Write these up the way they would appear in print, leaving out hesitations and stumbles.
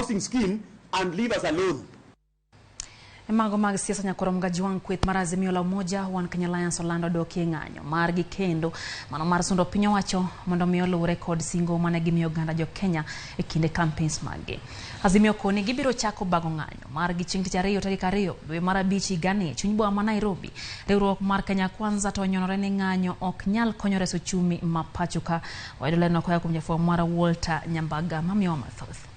housing scheme and leave us alone. Mago mag siasa nyakoro mgaji wang kweth mar Azimio la Umoja wan Kenya Alliance Orlando dokie ng'anyo margi kendo mano mar sundo piny owacho mondo miyo luwre kod singo mane gimiyo oganda jo Kenya e kinde campaigns maggi. Azimio koni gibiro chako bago ng'anyo margi chieng' tich ariyo tarik 2 dwe mar abich higani chuny boma ma Nairobi. Riwruok mar Kenya Kwanza to onyorore ni ng'anyo ok nyal konyo reso chumi ma pacho ka. Waidoleno koya kuom jafwambo mar Walter Nyambaga mamiyo mathoth.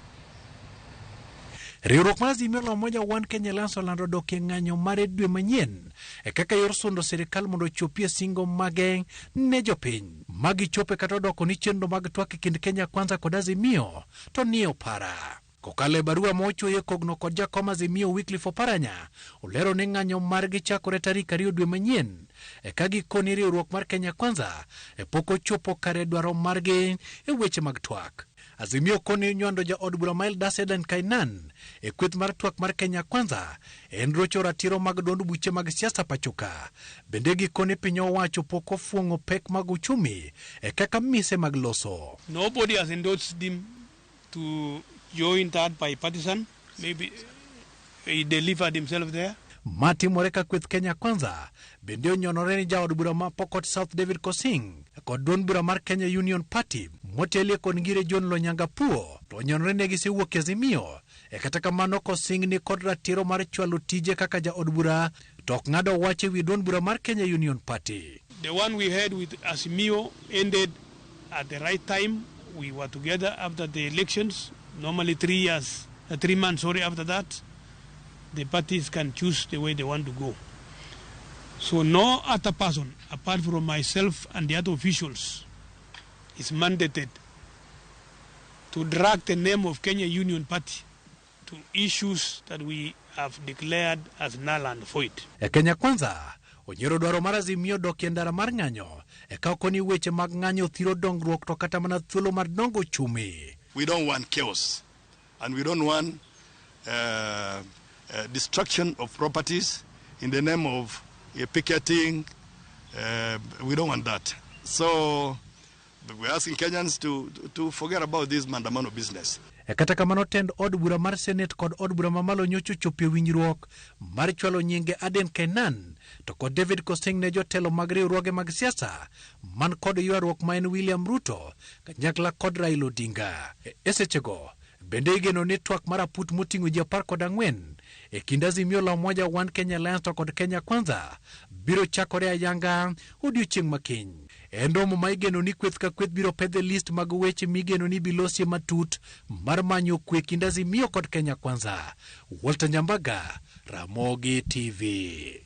Riwruok mar Azimio la Umoja wan Kenya Alliance Orlando dokie ng'anyo mare dwe manyien e kaka yor sundo sirikal mondo chopie singo mage ne jopiny. Magi chope kata doko ni chenro mag twak e kind Kenya Kwanza kod Azimio to nie opara. Kokale barua mochwoye kogno kod jakom Azimio Wycliffe Oparanya olero ni ng'anyo margi chakore tarik 2 dwe manyien e kagi koni riwruok mar Kenya Kwanza e poko chopo kare dwaro margi e weche mag twak. Azimio koni nywando ja od bura Mail Dasedan Kainan e kweth mar twak mar Kenya Kwanza en rocho ratiro mag duond buche mag siasa pachoka. Bende gi koni piny owacho poko fuongo pek mag uchumi e kaka mise mag loso. Nobody has endorsed him to join that bipartisan. Maybe he delivered himself there. Mati Moreka kweth Kenya Kwanza bende onyonore ni ja od bura ma Pokot South David Pkosing kod duond bura mar Kenya Union Party motelie kod ngire John Lonyangapuo to onyonore ne gisewuok Azimio e kata kamano Pkosing ni kod ratiro mar chwalo tije kaka ja od bura to ok ng'ado wache wi duond bura mar Kenya Union Party. The one we had with Azimio ended at the right time. We were together after the elections. Normally 3 months after that. The parties can choose the way they want to go. So no other person, apart from myself and the other officials, is mandated to drag the name of Kenya Union Party to issues that we have declared as null and void. Kenya Kwanza onyero dwaro mar Azimio dokie ndara mar ng'anyo e ka okoni weche mag ng'anyo thiro dongruok to kata mana thuolo mar dongo chumi. We don't want chaos and we don't want destruction of properties in the name of picketing. We don't want that. So we're asking Kenyans to forget about this mandamano business. Kata kamano tend od bura mar Senate kod od bura mamalo nyocho chopie winjruok mar chwalo nyinge Aden Kainan to kod David Pkosing ne jotelo mag riwruoge mag siasa man kod ywaruok ma en William Ruto kanyakla kod Raila Odinga. Esechego bende igeno ni twak mar aput moting'o ji 14 e kind Azimio la Umoja wan Kenya Alliance kod Kenya Kwanza biro chakore ayanga odiochieng' makiny. Endomo ma igeno ni kweth ka kweth biro pedhe list mag weche migeno ni bilosie matut mar manyo kwe kind Azimio kod Kenya Kwanza. Walter Nyambaga, Ramogi TV.